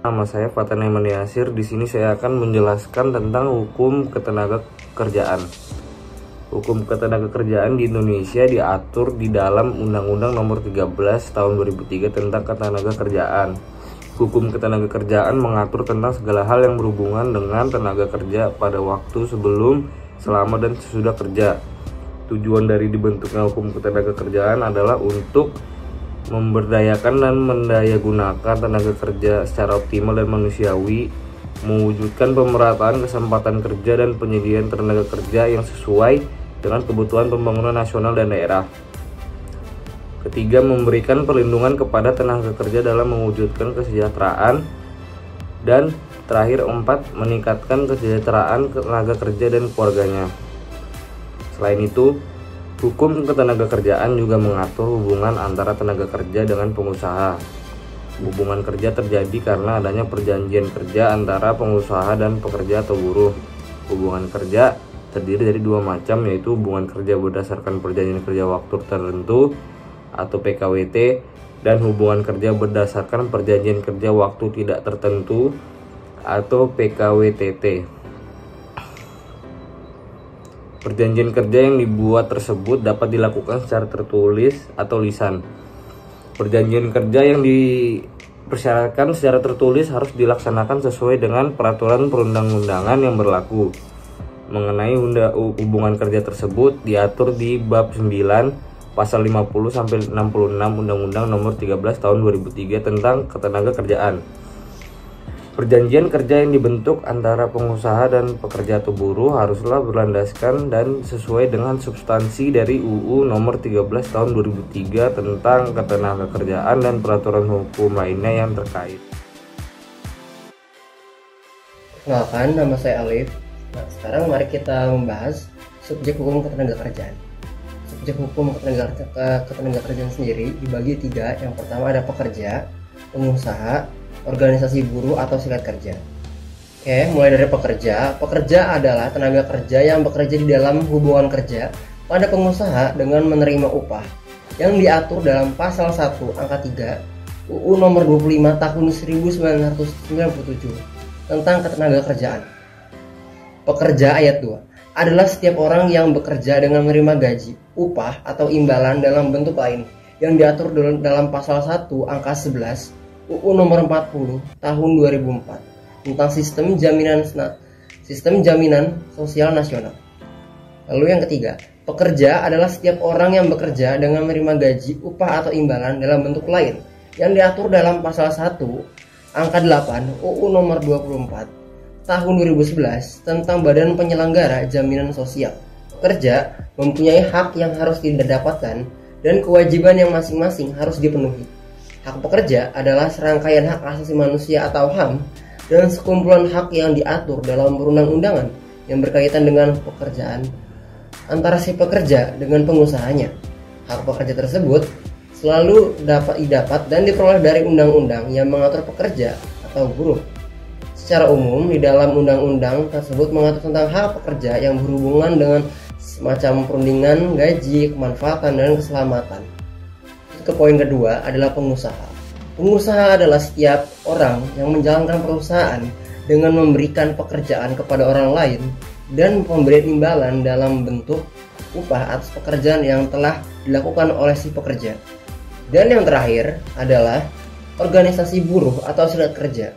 Nama saya Fatan Aiman Yasir. Di sini saya akan menjelaskan tentang hukum ketenaga kerjaan. Hukum ketenaga kerjaan di Indonesia diatur di dalam Undang-Undang Nomor 13 Tahun 2003 tentang ketenaga kerjaan. Hukum ketenaga kerjaan mengatur tentang segala hal yang berhubungan dengan tenaga kerja pada waktu sebelum, selama, dan sesudah kerja. Tujuan dari dibentuknya hukum ketenaga kerjaan adalah untuk memberdayakan dan mendayagunakan tenaga kerja secara optimal dan manusiawi, mewujudkan pemerataan kesempatan kerja dan penyediaan tenaga kerja yang sesuai dengan kebutuhan pembangunan nasional dan daerah. Ketiga, memberikan perlindungan kepada tenaga kerja dalam mewujudkan kesejahteraan. Dan terakhir, 4, meningkatkan kesejahteraan tenaga kerja dan keluarganya. Selain itu, hukum ketenaga kerjaan juga mengatur hubungan antara tenaga kerja dengan pengusaha. Hubungan kerja terjadi karena adanya perjanjian kerja antara pengusaha dan pekerja atau buruh. Hubungan kerja terdiri dari dua macam, yaitu hubungan kerja berdasarkan perjanjian kerja waktu tertentu atau PKWT, dan hubungan kerja berdasarkan perjanjian kerja waktu tidak tertentu atau PKWTT. Perjanjian kerja yang dibuat tersebut dapat dilakukan secara tertulis atau lisan. Perjanjian kerja yang dipersyaratkan secara tertulis harus dilaksanakan sesuai dengan peraturan perundang-undangan yang berlaku. Mengenai hubungan kerja tersebut diatur di bab 9 pasal 50 sampai 66 Undang-Undang Nomor 13 Tahun 2003 tentang ketenaga kerjaan. Perjanjian kerja yang dibentuk antara pengusaha dan pekerja atau buruh haruslah berlandaskan dan sesuai dengan substansi dari UU Nomor 13 Tahun 2003 tentang ketenaga kerjaan dan peraturan hukum lainnya yang terkait. Perkenalkan, nama saya Alif. Nah, sekarang mari kita membahas subjek hukum ketenaga kerjaan. Subjek hukum ketenaga kerjaan sendiri dibagi 3. Yang pertama ada pekerja, pengusaha, organisasi buruh atau serikat kerja. Oke, mulai dari pekerja. Pekerja adalah tenaga kerja yang bekerja di dalam hubungan kerja pada pengusaha dengan menerima upah yang diatur dalam pasal 1 angka 3 UU nomor 25 tahun 1997 tentang ketenaga kerjaan. Pekerja ayat 2 adalah setiap orang yang bekerja dengan menerima gaji, upah atau imbalan dalam bentuk lain yang diatur dalam pasal 1 angka 11 UU nomor 40 tahun 2004 tentang sistem jaminan sosial nasional. Lalu yang ketiga, pekerja adalah setiap orang yang bekerja dengan menerima gaji, upah atau imbalan dalam bentuk lain yang diatur dalam pasal 1 angka 8 UU nomor 24 tahun 2011 tentang Badan Penyelenggara Jaminan Sosial. Pekerja mempunyai hak yang harus didapatkan dan kewajiban yang masing-masing harus dipenuhi. Hak pekerja adalah serangkaian hak asasi manusia atau HAM dan sekumpulan hak yang diatur dalam perundang-undangan yang berkaitan dengan pekerjaan antara si pekerja dengan pengusahanya. Hak pekerja tersebut selalu dapat didapat dan diperoleh dari undang-undang yang mengatur pekerja atau buruh. Secara umum, di dalam undang-undang tersebut mengatur tentang hak pekerja yang berhubungan dengan semacam perundingan, gaji, kemanfaatan, dan keselamatan. Ke poin kedua adalah pengusaha. Pengusaha adalah setiap orang yang menjalankan perusahaan dengan memberikan pekerjaan kepada orang lain dan pemberian imbalan dalam bentuk upah atas pekerjaan yang telah dilakukan oleh si pekerja. Dan yang terakhir adalah organisasi buruh atau serikat kerja.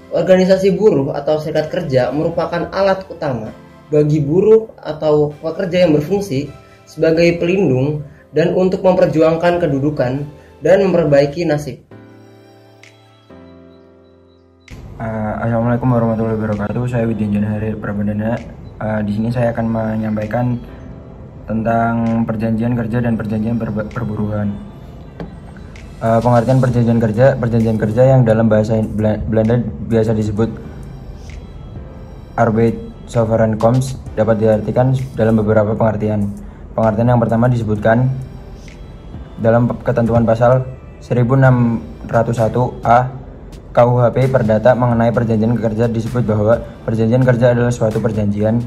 Organisasi buruh atau serikat kerja merupakan alat utama bagi buruh atau pekerja yang berfungsi sebagai pelindung dan untuk memperjuangkan kedudukan dan memperbaiki nasib. Assalamualaikum warahmatullahi wabarakatuh. Saya Widyan Janahari Prabandana. Di sini saya akan menyampaikan tentang perjanjian kerja dan perjanjian perburuhan. Pengertian perjanjian kerja yang dalam bahasa Belanda biasa disebut Arbeidsovereenkomst dapat diartikan dalam beberapa pengertian. Pengertian yang pertama disebutkan dalam ketentuan pasal 1601A KUHP Perdata mengenai perjanjian kerja disebut bahwa perjanjian kerja adalah suatu perjanjian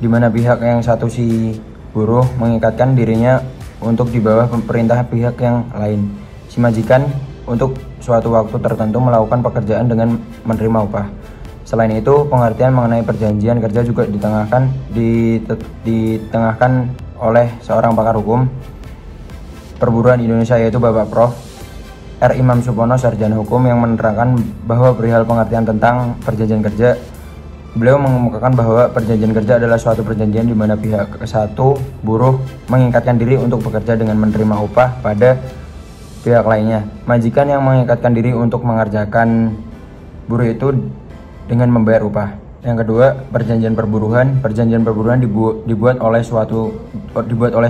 di mana pihak yang satu si buruh mengikatkan dirinya untuk di bawah perintah pihak yang lain. Si majikan untuk suatu waktu tertentu melakukan pekerjaan dengan menerima upah. Selain itu, pengertian mengenai perjanjian kerja juga ditengahkan oleh seorang pakar hukum perburuan Indonesia, yaitu Bapak Prof. R. Imam Supono, sarjana hukum, yang menerangkan bahwa perihal pengertian tentang perjanjian kerja, beliau mengemukakan bahwa perjanjian kerja adalah suatu perjanjian di mana pihak satu, buruh, mengikatkan diri untuk bekerja dengan menerima upah pada pihak lainnya. Majikan yang mengikatkan diri untuk mengerjakan buruh itu dengan membayar upah. Yang kedua, perjanjian perburuhan. Perjanjian perburuhan dibuat oleh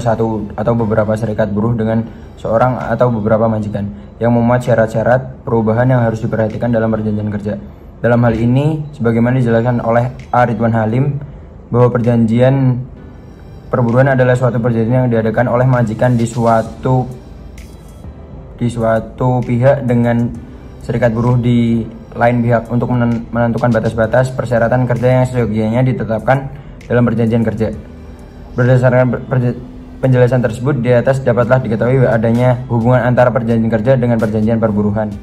satu atau beberapa serikat buruh dengan seorang atau beberapa majikan yang memuat syarat-syarat perubahan yang harus diperhatikan dalam perjanjian kerja. Dalam hal ini, sebagaimana dijelaskan oleh A. Ridwan Halim, bahwa perjanjian perburuan adalah suatu perjanjian yang diadakan oleh majikan di suatu pihak dengan serikat buruh di lain pihak untuk menentukan batas-batas persyaratan kerja yang seyogianya ditetapkan dalam perjanjian kerja. Berdasarkan penjelasan tersebut di atas, dapatlah diketahui adanya hubungan antara perjanjian kerja dengan perjanjian perburuhan.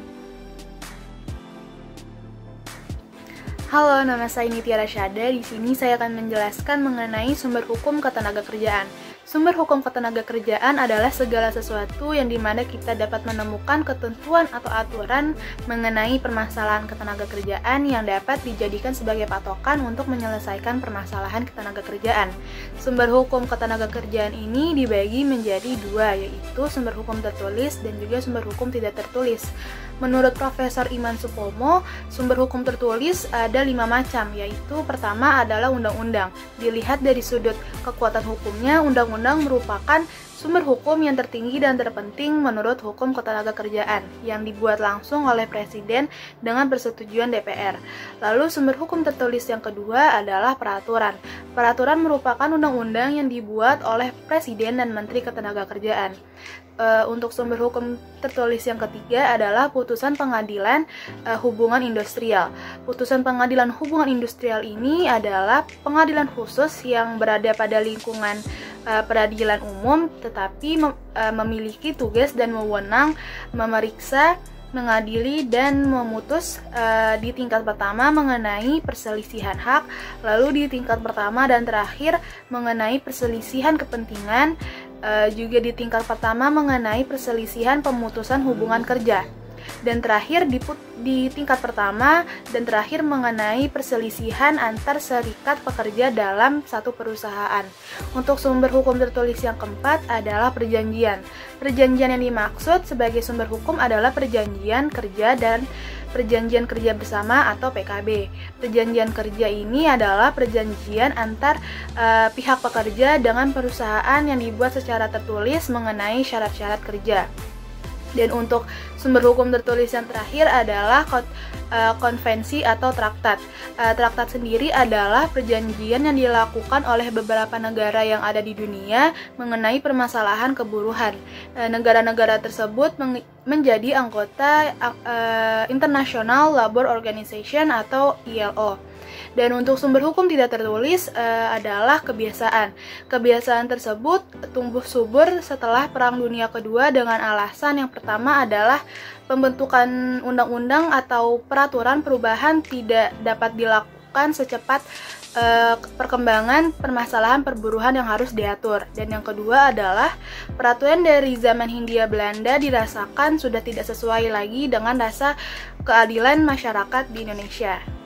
Halo, nama saya Nitya Rasyada. Di sini saya akan menjelaskan mengenai sumber hukum ketenagakerjaan. Sumber hukum ketenagakerjaan adalah segala sesuatu yang dimana kita dapat menemukan ketentuan atau aturan mengenai permasalahan ketenagakerjaan yang dapat dijadikan sebagai patokan untuk menyelesaikan permasalahan ketenagakerjaan. Sumber hukum ketenagakerjaan ini dibagi menjadi dua, yaitu sumber hukum tertulis dan juga sumber hukum tidak tertulis. Menurut Profesor Iman Supomo, sumber hukum tertulis ada 5 macam, yaitu pertama adalah undang-undang. Dilihat dari sudut kekuatan hukumnya, undang-undang merupakan sumber hukum yang tertinggi dan terpenting menurut hukum ketenagakerjaan yang dibuat langsung oleh Presiden dengan persetujuan DPR. Lalu sumber hukum tertulis yang kedua adalah peraturan. Peraturan merupakan undang-undang yang dibuat oleh Presiden dan Menteri Ketenagakerjaan. Untuk sumber hukum tertulis yang ketiga adalah putusan pengadilan hubungan industrial. Putusan pengadilan hubungan industrial ini adalah pengadilan khusus yang berada pada lingkungan peradilan umum, tetapi memiliki tugas dan wewenang memeriksa, mengadili, dan memutus di tingkat pertama mengenai perselisihan hak, lalu di tingkat pertama dan terakhir mengenai perselisihan kepentingan, juga di tingkat pertama mengenai perselisihan pemutusan hubungan kerja, dan terakhir di tingkat pertama dan terakhir mengenai perselisihan antar serikat pekerja dalam satu perusahaan. Untuk sumber hukum tertulis yang keempat adalah perjanjian. Perjanjian yang dimaksud sebagai sumber hukum adalah perjanjian kerja dan perjanjian kerja bersama atau PKB. Perjanjian kerja ini adalah perjanjian antar pihak pekerja dengan perusahaan yang dibuat secara tertulis mengenai syarat-syarat kerja. Dan untuk sumber hukum tertulis yang terakhir adalah konvensi atau traktat. Traktat sendiri adalah perjanjian yang dilakukan oleh beberapa negara yang ada di dunia mengenai permasalahan keburuhan. Negara-negara tersebut menjadi anggota International Labour Organization atau ILO. Dan untuk sumber hukum tidak tertulis adalah kebiasaan. Kebiasaan tersebut tumbuh subur setelah Perang Dunia Kedua dengan alasan yang pertama adalah pembentukan undang-undang atau peraturan perubahan tidak dapat dilakukan secepat perkembangan permasalahan perburuhan yang harus diatur. Dan yang kedua adalah peraturan dari zaman Hindia Belanda dirasakan sudah tidak sesuai lagi dengan rasa keadilan masyarakat di Indonesia.